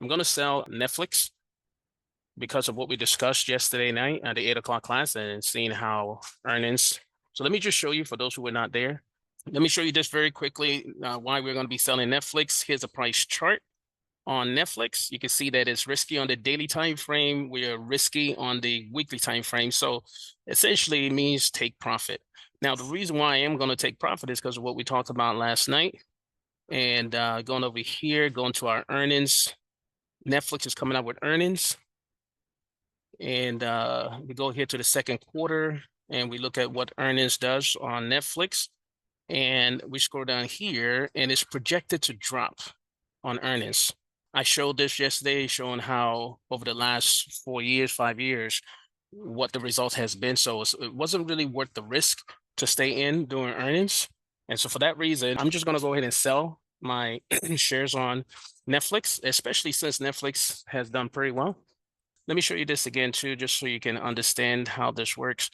I'm going to sell Netflix because of what we discussed yesterday night at the 8 o'clock class and seeing how earnings. So let me just show you for those who were not there. Let me show you this very quickly why we're going to be selling Netflix. Here's a price chart on Netflix. You can see that it's risky on the daily time frame. We are risky on the weekly time frame. So essentially it means take profit. Now, the reason why I am going to take profit is because of what we talked about last night. And going over here, going to our earnings. Netflix is coming out with earnings. And we go here to the second quarter and we look at what earnings does on Netflix. And we scroll down here and it's projected to drop on earnings. I showed this yesterday, showing how over the last 4 years, 5 years, what the results has been. So it wasn't really worth the risk to stay in during earnings. And so for that reason, I'm just going to go ahead and sell my shares on Netflix, especially since Netflix has done pretty well. Let me show you this again too, just so you can understand how this works.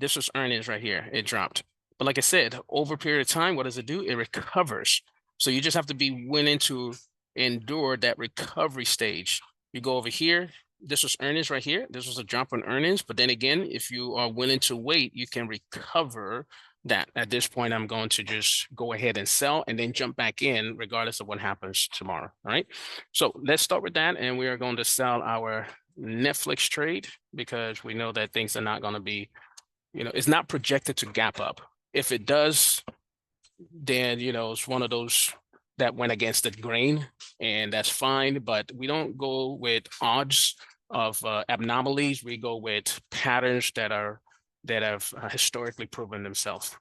This was earnings right here. It dropped. But like I said, over a period of time, what does it do? It recovers. So you just have to be willing to endure that recovery stage. You go over here. This was earnings right here. This was a drop in earnings. But then again, if you are willing to wait, you can recover that. At this point, I'm going to just go ahead and sell and then jump back in regardless of what happens tomorrow. All right. So let's start with that. And we are going to sell our Netflix trade because we know that things are not going to be, it's not projected to gap up. If it does, then, it's one of those that went against the grain, and that's fine. But we don't go with odds of abnormalities. We go with patterns that have historically proven themselves.